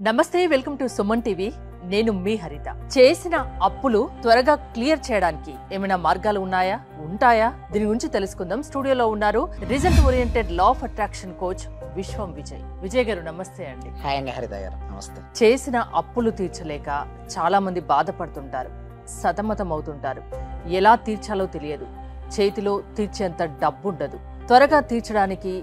నమస్తే, welcome to Suman TV. నేను మీ హరిత. చేసిన అప్పులు త్వరగా క్లియర్ చేయడానికి ఏమైనా మార్గాలు ఉన్నాయా, ఉంటాయా? దీని గురించి తెలుసుకుందాం. స్టూడియోలో ఉన్నారు result oriented law of attraction coach విశ్వం విజయ్. విజయ్ గారు నమస్తే అండి. హాయ్ అండి హరిత గారు, నమస్తే. చేసిన అప్పులు తీర్చలేక చాలా మంది బాధపడుతుంటారు, సతమతం అవుతుంటారు. ఎలా తీర్చాలో తెలియదు, చేతిలో తీర్చేంత డబ్బు ఉండదు. త్వరగా తీర్చడానికి,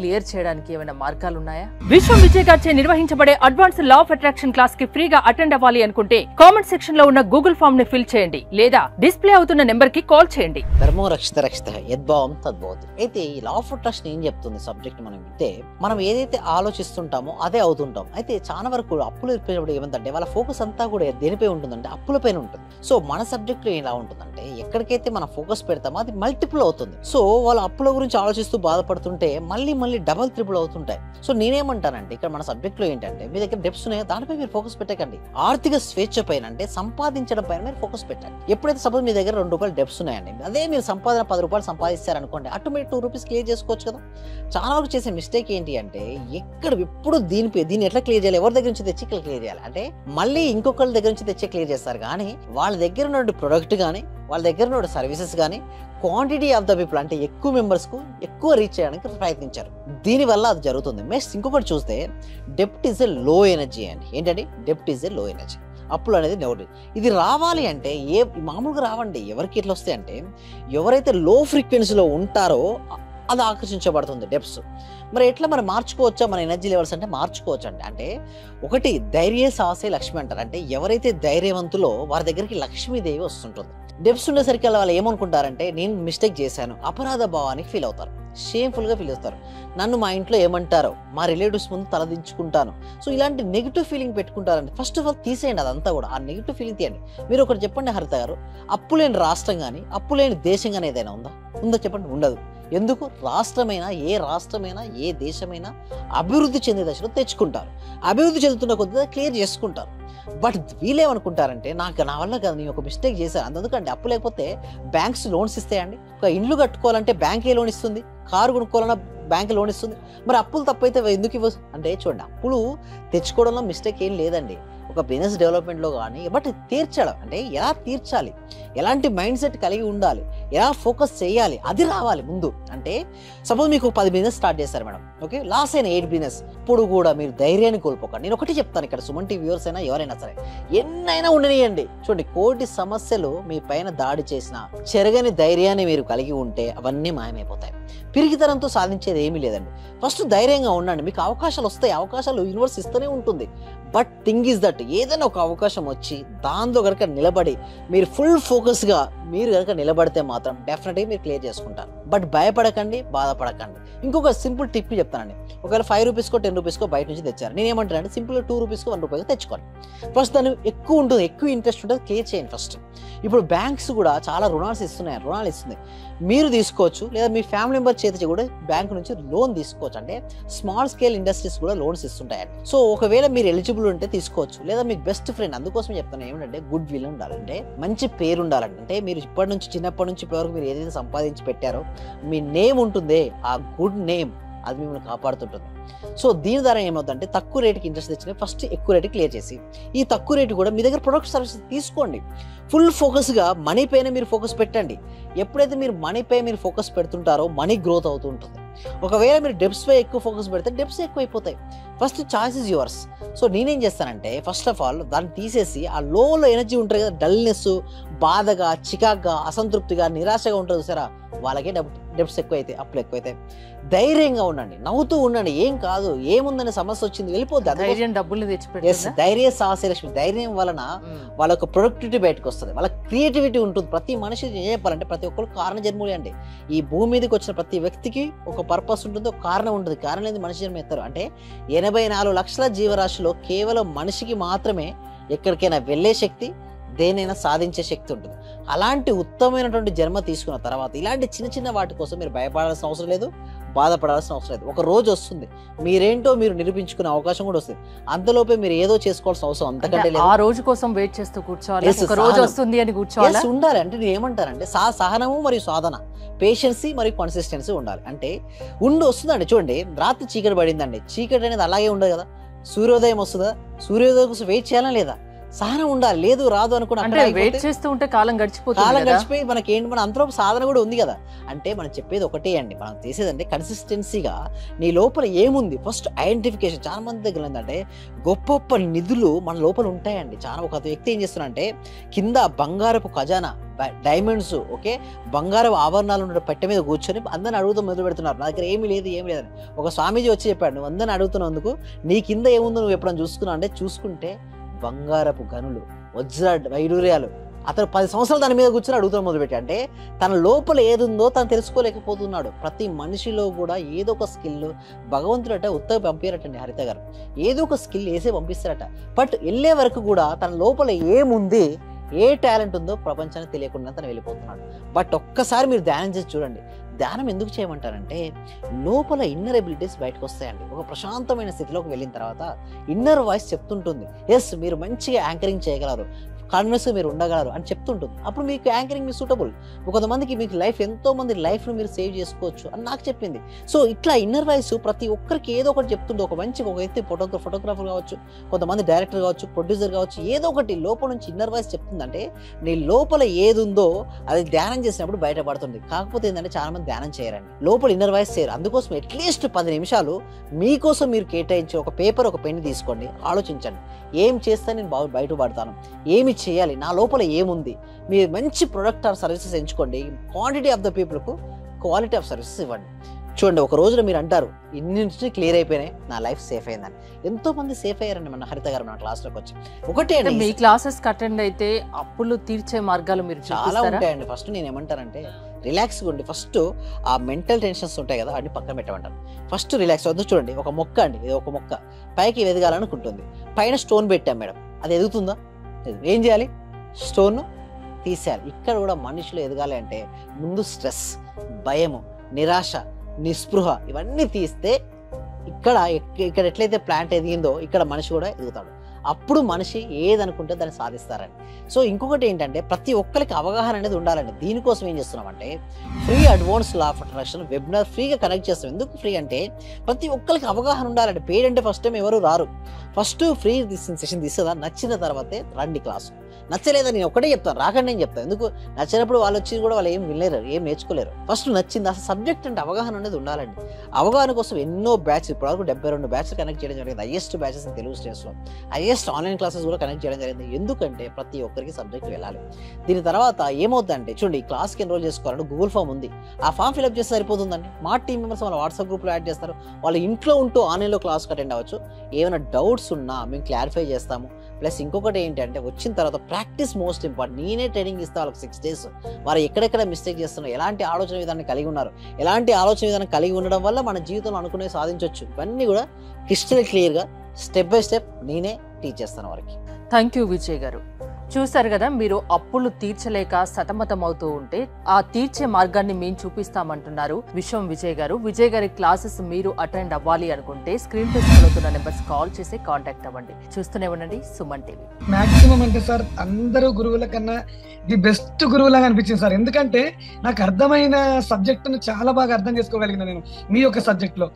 క్లియర్ చేయడానికి ఏమైనా మార్గాలు ఉన్నాయా? విశ్వం విజయ్ గారిచే నిర్వహించబడే advance law of attraction class కి ఫ్రీగా అటెండ్ అవ్వాలి అనుకుంటే కామెంట్ సెక్షన్ లో ఉన్న గూగుల్ ఫామ్ ని ఫిల్ చేయండి, లేదా డిస్ప్లే అవుతున్న నెంబర్ కి కాల్ చేయండి. ధర్మో రక్షిత రక్షిత యద్భావం తద్భవతి. అయితే ఈ లా ఆఫ్ అట్రాక్షన్ ఏం చెప్తుంది సబ్జెక్ట్ మనం వింటే, మనం ఏదైతే ఆలోచిస్తుంటామో అదే అవుతుంటాం. అయితే చాలా వరకు అప్పులు ఇప్పినప్పుడు ఏమంటే వాళ్ళ ఫోకస్ అంతా కూడా దేనిపై ఉంటుందంటే అప్పులపైన ఉంటుంది. సో మన సబ్జెక్ట్ లో ఎలా ఉంటుందంటే, ఎక్కడికైతే మనం ఫోకస్ పెడతామో అది మల్టిపుల్ అవుతుంది. సో వాళ్ళ అప్పుల గురించి ఆలోచిస్తూ బాధపడుతుంటే మళ్ళీ డబల్ త్రిపుల్ అవుతుంటాయి. సో నేనేమంటానంటే, ఇక్కడ మన సబ్జెక్ట్ లో ఏంటంటే, మీ దగ్గర డెప్స్ ఉన్నాయో దానిపై మీరు ఫోకస్ పెట్టకండి. ఆర్థిక స్వేచ్ఛ పైన, అంటే సంపాదించడం పైన మీరు ఫోకస్ పెట్టండి. ఎప్పుడైతే సపోజ్ మీ దగ్గర ₹2 డెప్స్ ఉన్నాయండి, అదే మీరు సంపాదన ₹10 సంపాదిస్తారనుకోండి, ఆటోమేటిక్ ₹2 క్లియర్ చేసుకోవచ్చు కదా. చాలా వరకు చేసే మిస్టేక్ ఏంటి అంటే, ఎప్పుడు దీన్ని ఎట్లా క్లియర్ చేయాలి, ఎవరి దగ్గర నుంచి తెచ్చి క్లియర్ చేయాలి అంటే, మళ్ళీ ఇంకొకరి దగ్గర నుంచి తెచ్చి క్లియర్ చేస్తారు. కానీ వాళ్ళ దగ్గర ఉన్న ప్రొడక్ట్ కానీ, వాళ్ళ దగ్గర ఉన్న సర్వీసెస్ కానీ క్వాంటిటీ ఆఫ్ ద పీపుల్, అంటే ఎక్కువ మెంబర్స్ కు ఎక్కువ రీచ్ చేయడానికి ప్రయత్నించారు. దీనివల్ల అది జరుగుతుంది. నెక్స్ట్ ఇంకొకటి చూస్తే, డెప్ట్ ఈజ్ ఎ లో ఎనర్జీ అండి. ఏంటంటే డెప్ట్ ఈజ్ ఎ లో ఎనర్జీ. అప్పులు అనేది నెగటివ్. ఇది రావాలి అంటే మామూలుగా రావండి. ఎవరికి ఎట్లా వస్తాయి అంటే, ఎవరైతే లో ఫ్రీక్వెన్సీలో ఉంటారో అది ఆకర్షించబడుతుంది డెప్స్. మరి ఎట్లా మనం మార్చుకోవచ్చా మన ఎనర్జీ లెవెల్స్ అంటే? మార్చుకోవచ్చు అండి. అంటే ఒకటి, ధైర్య సాహసే లక్ష్మి అంటారు. అంటే ఎవరైతే ధైర్యవంతులో వారి దగ్గరికి లక్ష్మీదేవి వస్తుంటుంది. డెప్స్ ఉండేసరికి వాళ్ళు ఏమనుకుంటారంటే, నేను మిస్టేక్ చేశాను, అపరాధ భావానికి ఫీల్ అవుతారు, షేమ్ఫుల్గా ఫీల్ అవుతారు. నన్ను మా ఇంట్లో ఏమంటారో, మా రిలేటివ్స్ ముందు తలదించుకుంటాను. సో ఇలాంటి నెగిటివ్ ఫీలింగ్ పెట్టుకుంటారండి. ఫస్ట్ ఆఫ్ ఆల్ తీసేయండి అదంతా కూడా, ఆ నెగిటివ్ ఫీలింగ్ తీయండి. మీరు ఒకటి చెప్పండి హరిత గారు, అప్పు లేని రాష్ట్రం కానీ, అప్పు లేని దేశం కానీ ఏదైనా ఉందా చెప్పండి? ఉండదు. ఎందుకు? రాష్ట్రమైనా, ఏ రాష్ట్రమైనా, ఏ దేశమైనా అభివృద్ధి చెందే దశలో తెచ్చుకుంటారు. అభివృద్ధి చెందుతున్న కొద్దిగా క్లియర్ చేసుకుంటారు. బట్ వీళ్ళేమనుకుంటారంటే, నా వల్ల కదా, నేను ఒక మిస్టేక్ చేశాను, అందుకంటే అప్పు లేకపోతే బ్యాంక్స్ లోన్స్ ఇస్తాయండి. ఒక ఇల్లు కట్టుకోవాలంటే బ్యాంకే లోన్ ఇస్తుంది, కారు కొనుక్కోవాలన్నా బ్యాంక్ లోన్ ఇస్తుంది. మరి అప్పులు తప్పైతే ఎందుకు ఇవ్వచ్చు అంటే, చూడండి, అప్పులు తెచ్చుకోవడంలో మిస్టేక్ ఏం లేదండి, ఒక బిజినెస్ డెవలప్మెంట్లో కానీ. బట్ తీర్చడం అంటే ఎలా తీర్చాలి, ఎలాంటి మైండ్ సెట్ కలిగి ఉండాలి, ఎలా ఫోకస్ చేయాలి, అది రావాలి ముందు. అంటే సపోజ్ మీకు 10 బిజినెస్ స్టార్ట్ చేశారు మేడం, ఓకే, లాస్ అయిన 8 బిజినెస్. ఇప్పుడు కూడా మీరు ధైర్యాన్ని కోల్పోకండి. నేను ఒకటి చెప్తాను ఇక్కడ, సుమన్ టీవీ వ్యూవర్స్ అయినా ఎవరైనా సరే, ఎన్నైనా ఉండనియండి. చూడండి, కోటి సమస్యలు మీ పైన దాడి చేసినా చెరగని ధైర్యాన్ని మీరు కలిగి ఉంటే అవన్నీ మాయమైపోతాయి. పిరిగితనంతో సాధించేది ఏమీ లేదండి. ఫస్ట్ ధైర్యంగా ఉండండి. మీకు అవకాశాలు వస్తాయి, అవకాశాలు యూనివర్స్ ఇస్తూనే ఉంటుంది. బట్ థింగ్ ఈజ్ దట్, ఏదైనా ఒక అవకాశం వచ్చి దాంతో కనుక నిలబడి మీరు ఫుల్ ఫోకస్గా మీరు కనుక నిలబడితే మాత్రం డెఫినెట్గా మీరు క్లియర్ చేసుకుంటారు. బట్ భయపడకండి, బాధపడకండి. ఇంకొక సింపుల్ టిప్ చెప్తానండి. ఒకవేళ ₹5కో ₹10కో బయట నుంచి తెచ్చారు, నేను ఏమంటానంటే, సింపుల్గా ₹2కో ₹1 తెచ్చుకోండి. ఫస్ట్ దాన్ని ఎక్కువ ఉంటుంది, ఎక్కువ ఇంట్రెస్ట్ ఉంటుంది, క్లియర్ చేయండి ఫస్ట్. ఇప్పుడు బ్యాంక్స్ కూడా చాలా రుణాలు ఇస్తుంది. మీరు తీసుకోవచ్చు, లేదా మీ ఫ్యామిలీ మెంబర్ చేతి కూడా బ్యాంక్ నుంచి లోన్ తీసుకోవచ్చు. అంటే స్మాల్ స్కేల్ ఇండస్ట్రీస్ కూడా లోన్స్ ఇస్తుంటాయండి. సో ఒకవేళ మీరు ఎలిజిబుల్ ఉంటే తీసుకోవచ్చు, లేదా మీకు బెస్ట్ ఫ్రెండ్. అందుకోసం చెప్తాను ఏమిటంటే, గుడ్ విల్ ఉండాలంటే, మంచి పేరు ఉండాలంటే. అంటే మీరు చిన్నప్పటి నుంచి ఇప్పటివరకు మీరు ఏదైతే సంపాదించి పెట్టారో, మీ నేమ్ ఉంటుందే, ఆ గుడ్ నేమ్ అది మిమ్మల్ని కాపాడుతుంటుంది. సో దీని ద్వారా ఏమవుతుందంటే, తక్కువ రేటుకి ఇంట్రెస్ట్ తెచ్చిన ఫస్ట్ ఎక్కువ రేటు క్లియర్ చేసి, ఈ తక్కువ రేటు కూడా మీ దగ్గర ప్రొడక్ట్ సర్వీసెస్ తీసుకోండి. ఫుల్ ఫోకస్గా మనీ పైన మీరు ఫోకస్ పెట్టండి. ఎప్పుడైతే మీరు మనీపై మీరు ఫోకస్ పెడుతుంటారో మనీ గ్రోత్ అవుతూ ఉంటుంది. ఒకవేళ మీరు డెప్స్ పై ఎక్కువ ఫోకస్ పెడితే డెప్స్ ఎక్కువ అయిపోతాయి. First choice is yours. So నేనేం చేస్తానంటే, ఫస్ట్ ఆఫ్ ఆల్ దాన్ని తీసేసి, ఆ లోలో ఎనర్జీ ఉంటుంది కదా, డల్నెస్, బాధగా, చికాగ్గా, అసంతృప్తిగా, నిరాశగా ఉంటుంది సరే, వాళ్ళకే డెప్స్ ఎక్కువైతే, అప్పులు ఎక్కువైతే. ధైర్యంగా ఉండండి, నవ్వుతూ ఉండండి. ఏం కాదు, ఏముందని సమస్య వచ్చింది, వెళ్ళిపోద్ది. ధైర్యం డబ్బుల్ని తెచ్చిపెట్టాలి. ధైర్య సాహసే లక్ష్మి. ధైర్యం వలన వాళ్ళ యొక్క ప్రొడక్టివిటీ బయటకు వస్తుంది, వాళ్ళ క్రియేటివిటీ ఉంటుంది. ప్రతి మనిషి ఏం చెప్పాలంటే, ప్రతి ఒక్కరు కారణ జన్ములే అండి. ఈ భూమి మీదకి వచ్చిన ప్రతి వ్యక్తికి ఒక పర్పస్ ఉంటుంది, ఒక కారణం ఉంటుంది. కారణం అనేది మనిషి జన్మ ఎత్తారు. అంటే 84 లక్షల జీవరాశిలో కేవలం మనిషికి మాత్రమే ఎక్కడికైనా వెళ్ళే శక్తి, దేనైనా సాధించే శక్తి ఉంటుంది. అలాంటి ఉత్తమమైనటువంటి జన్మ తీసుకున్న తర్వాత ఇలాంటి చిన్న వాటి కోసం మీరు భయపడాల్సిన అవసరం లేదు, బాధపడాల్సిన అవసరం లేదు. ఒక రోజు వస్తుంది, మీరేంటో మీరు నిరూపించుకునే అవకాశం కూడా వస్తుంది. అంతలోపే మీరు ఏదో చేసుకోవాల్సిన అవసరం అంతకంటే లేదు. ఆ రోజు కోసం వెయిట్ చేస్తూ కూర్చోవాలి, ఒక రోజు వస్తుంది అని కూర్చోవాలి, ఉండాలి. అంటే నేను ఏమంటానంటే, సహనము మరియు సాధన, పేషెన్సీ మరియు కన్సిస్టెన్సీ ఉండాలి. అంటే వస్తుందండి. చూడండి, రాత్రి చీకటి పడిందండి, చీకటి అనేది అలాగే ఉండదు కదా. సూర్యోదయం వస్తుందా, సూర్యోదయం కోసం వెయిట్ చేయాలా లేదా, సహనం ఉండాలి. లేదు రాదు అనుకుని అంటే వెయిట్ చేస్తూ ఉంటే కాలం గడిచిపోయి మనకి ఏంటి, మన అంతలో సాధన కూడా ఉంది కదా. అంటే మనం చెప్పేది ఒకటే అండి, మనం చేసేదంటే కన్సిస్టెన్సీగా నీ లోపల ఏముంది ఫస్ట్ ఐడెంటిఫికేషన్. చాలా మంది దగ్గర ఏంటంటే గొప్ప గొప్ప నిధులు మన లోపల ఉంటాయండి. చాలా ఒక వ్యక్తి ఏం చేస్తున్నారంటే కింద బంగారపు ఖజానా, డైమండ్స్, ఓకే, బంగారపు ఆభరణాలు ఉన్న పెట్టె మీద కూర్చొని అందరిని అడుగుతూ మొదలు పెడుతున్నారు, నా దగ్గర ఏమీ లేదని. ఒక స్వామీజీ వచ్చి చెప్పాడు, నువ్వు అందరిని అడుగుతున్నందుకు నీ కింద ఏముందో నువ్వు ఎప్పుడైనా చూసుకున్నావు అంటే, చూసుకుంటే బంగారపు గనులు, వజ్ర వైడూర్యాలు. అతను 10 సంవత్సరాలు దాని మీద కూర్చొని అడుగుతాం మొదలుపెట్టి. అంటే తన లోపల ఏదుందో తను తెలుసుకోలేకపోతున్నాడు. ప్రతి మనిషిలో కూడా ఏదో ఒక స్కిల్ భగవంతుడట ఉత్తగా పంపించారటండి హరిత గారు. ఏదో ఒక స్కిల్ వేసే పంపిస్తారట. బట్ వెళ్ళే వరకు కూడా తన లోపల ఏముంది, ఏ టాలెంట్ ఉందో ప్రపంచానికి తెలియకుండా తను వెళ్ళిపోతున్నాడు. బట్ ఒక్కసారి మీరు ధ్యానం చేసి చూడండి. ధ్యానం ఎందుకు చేయమంటారంటే లోపల ఇన్నర్ ఎబిలిటీస్ బయటకు వస్తాయండి. ఒక ప్రశాంతమైన స్థితిలోకి వెళ్ళిన తర్వాత ఇన్నర్ వాయిస్ చెప్తుంటుంది, ఎస్ మీరు మంచిగా యాంకరింగ్ చేయగలరు, కాన్ఫిడెన్స్గా మీరు ఉండగలరు అని చెప్తుంటుంది. అప్పుడు మీకు యాంకరింగ్ మీ సూటబుల్. కొంతమందికి మీకు లైఫ్, ఎంతో మంది లైఫ్ను మీరు సేవ్ చేసుకోవచ్చు అని నాకు చెప్పింది. సో ఇట్లా ఇన్నర్ వాయిస్ ప్రతి ఒక్కరికి ఏదో ఒకటి చెప్తుంది. ఒక వ్యక్తి ఫోటోగ్రాఫర్ కావచ్చు, కొంతమంది డైరెక్టర్ కావచ్చు, ప్రొడ్యూసర్ కావచ్చు, ఏదో ఒకటి లోపల నుంచి ఇన్నర్ వాయిస్ చెప్తుందంటే నీ లోపల ఏది ఉందో అది ధ్యానం చేసినప్పుడు బయటపడుతుంది. కాకపోతే ఏంటంటే చాలా మంది ధ్యానం చేయరండి, లోపల ఇన్నర్ వాయిస్ చేయరు. అందుకోసం అట్లీస్ట్ 10 నిమిషాలు మీకోసం మీరు కేటాయించి ఒక పేపర్, ఒక పెన్ తీసుకోండి, ఆలోచించండి, ఏం చేస్తే నేను బయటపడతాను, ఏమి చేయాలి, నా లోపల ఏముంది. మీరు మంచి ప్రొడక్ట్ ఆర్ సర్వీసెస్ ఎంచుకోండి. క్వాంటిటీ ఆఫ్ ద పీపుల్కు క్వాలిటీ ఆఫ్ సర్వీసెస్ ఇవ్వండి. చూడండి, ఒక రోజున మీరు అంటారు ఇన్ని క్లియర్ అయిపోయినాయి, నా లైఫ్ సేఫ్ అయిందని. ఎంతో మంది సేఫ్ అయ్యారండి మన హరిత గారు మన క్లాస్లోకి వచ్చి. ఒకటే అండి, మీ క్లాసెస్ అటెండ్ అయితే అప్పులు తీర్చే మార్గాలు మీరు చాలా ఉంటాయండి. ఫస్ట్ నేను ఏమంటానంటే రిలాక్స్గా ఉండి, ఫస్ట్ ఆ మెంటల్ టెన్షన్స్ ఉంటాయి కదా అన్ని పక్కన పెట్టమంటాను. ఫస్ట్ రిలాక్స్ అవుతుంది. చూడండి, ఒక మొక్క అండి, ఇది ఒక మొక్క పైకి ఎదగాలనుకుంటుంది, పైన స్టోన్ పెట్టాం మేడం, అది ఎదుగుతుందా? ఏం చేయాలి? స్టోన్ తీసేయాలి. ఇక్కడ కూడా మనుషులు ఎదగాలి అంటే ముందు స్ట్రెస్, భయము, నిరాశ, నిస్పృహ ఇవన్నీ తీస్తే ఇక్కడ ఎట్లయితే ప్లాంట్ ఎదిగిందో ఇక్కడ మనిషి కూడా ఎదుగుతాడు. అప్పుడు మనిషి ఏదనుకుంటే దాన్ని సాధిస్తారండి. సో ఇంకొకటి ఏంటంటే ప్రతి ఒక్కరికి అవగాహన అనేది ఉండాలండి. దీనికోసం ఏం చేస్తున్నామంటే free advance law of attraction webinar ఫ్రీగా కనెక్ట్ చేస్తాం. ఎందుకు ఫ్రీ అంటే ప్రతి ఒక్కరికి అవగాహన ఉండాలండి. పెయిడ్ అంటే ఫస్ట్ టైం ఎవరు రారు. ఫస్ట్ ఫ్రీ సెషన్ తీస్తుందా, నచ్చిన తర్వాతే రండి క్లాసు. నచ్చలేదా నేను ఒకటే చెప్తాను, రాకండి నేను చెప్తాను. ఎందుకు నచ్చినప్పుడు వాళ్ళు వచ్చి కూడా వాళ్ళు ఏం వినలేరు, ఏం నేర్చుకోలేరు. ఫస్ట్ నచ్చింది. అసలు సబ్జెక్ట్ అంటే అవగాహన అనేది ఉండాలండి. అవగాహన కోసం ఎన్నో బ్యాచ్, ఇప్పటివరకు 72 బ్యాచ్లు కనెక్ట్ చేయడం జరిగింది. హైయెస్ట్ బ్యాచెస్ ఇన్ తెలుగు స్టేట్స్లో, హైయెస్ట్ ఆన్లైన్ క్లాసెస్ కూడా కనెక్ట్ చేయడం జరిగింది. ఎందుకంటే ప్రతి ఒక్కరికి సబ్జెక్ట్ వెళ్ళాలి. దీని తర్వాత ఏమవుతుందంటే చూడండి, ఈ క్లాస్కి ఎన్రోల్ చేసుకోవాలంటే గూగుల్ ఫామ్ ఉంది, ఆ ఫామ్ ఫిల్అప్ చేస్తే సరిపోతుందండి. మా టీం మెంబర్స్ వాళ్ళ వాట్సాప్ గ్రూప్లో యాడ్ చేస్తారు. వాళ్ళు ఇంట్లో ఉంటూ ఆన్లైన్లో క్లాస్కి అటెండ్ అవ్వచ్చు. ఏమైనా డౌట్స్ ఉన్నా మేము క్లారిఫై చేస్తాము. ప్లస్ ఇంకొకటి ఏంటంటే వచ్చిన తర్వాత ప్రాక్టీస్ మోస్ట్ ఇంపార్టెంట్. నేనే ట్రైనింగ్ ఇస్తాను వాళ్ళకి 6 days. వారు ఎక్కడెక్కడ మిస్టేక్ చేస్తున్నారు, ఎలాంటి ఆలోచన విధానం కలిగి ఉన్నారు, ఎలాంటి ఆలోచన విధానం కలిగి ఉండడం వల్ల మన జీవితంలో అనుకునే సాధించవచ్చు, ఇవన్నీ కూడా క్రిస్టల్ క్లియర్గా స్టెప్ బై స్టెప్ నేనే టీచ్ చేస్తాను వారికి. థ్యాంక్ యూ విజయ్ గారు. చూసారు కదా, మీరు అప్పులు తీర్చలేక సతమతం అవుతూ ఉంటే ఆ తీర్చే మార్గాన్ని మేము చూపిస్తామంటున్నారు విశ్వం విజయ్ గారు. విజయ్ గారి క్లాసెస్ మీరు అటెండ్ అవ్వాలి అనుకుంటే స్క్రీన్ పై అవుతున్న నెంబర్స్ కాల్ చేసి కాంటాక్ట్ అవ్వండి. చూస్తూనే ఉండండి సుమన్ టీవీ. మాక్సిమం అంటే సార్ అందరూ గురువుల కన్నా ది బెస్ట్ గురువులాగా అనిపించింది సార్. ఎందుకంటే నాకు అర్థమైన సబ్జెక్ట్ ను చాలా బాగా అర్థం చేసుకోగలిగిన నేను మీ యొక్క సబ్జెక్ట్ లో.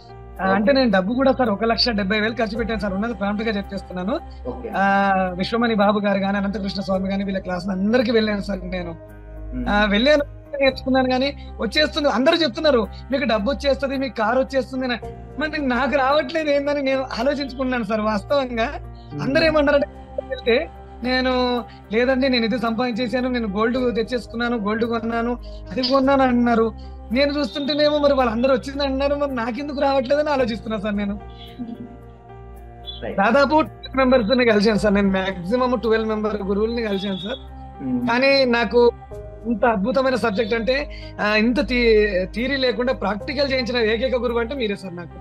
అంటే నేను డబ్బు కూడా సార్ 1,70,000 ఖర్చు పెట్టాను సార్. ఉన్నది ప్రాంప్ట్ గా చెప్పేస్తున్నాను. విశ్వమణి బాబు గారు కానీ, అనంతకృష్ణ స్వామి కానీ, వీళ్ళ క్లాస్ అందరికి వెళ్ళాను సార్. నేను వెళ్ళాను, నేర్చుకున్నాను. కానీ వచ్చేస్తుంది, అందరూ చెప్తున్నారు మీకు డబ్బు వచ్చేస్తుంది, మీకు కారు వచ్చేస్తుంది. మరి నాకు రావట్లేదు ఏందని నేను ఆలోచించుకున్నాను సార్. వాస్తవంగా అందరూ ఏమన్నారంటే వెళ్తే నేను లేదండి నేను ఇది సంపాదించేసాను, నేను గోల్డ్ తెచ్చేసుకున్నాను, గోల్డ్ కొన్నాను, అది కొన్నాను అన్నారు. నేను చూస్తుంటేనేమో మరి వాళ్ళందరూ వచ్చింది అంటున్నారు, మరి నాకెందుకు రావట్లేదని ఆలోచిస్తున్నా సార్. నేను దాదాపు 12 మెంబర్స్ కలిసాను సార్. నేను మాక్సిమం 12 మెంబర్ గురువుల్ని కలిసాను సార్. కానీ నాకు ఇంత అద్భుతమైన సబ్జెక్ట్ అంటే ఇంత థియరీ లేకుండా ప్రాక్టికల్ చేయించిన ఏకైక గురువు అంటే మీరే సార్ నాకు.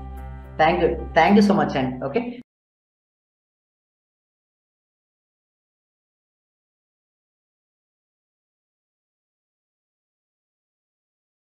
థ్యాంక్ యూ సో మచ్ అండి. ఓకే.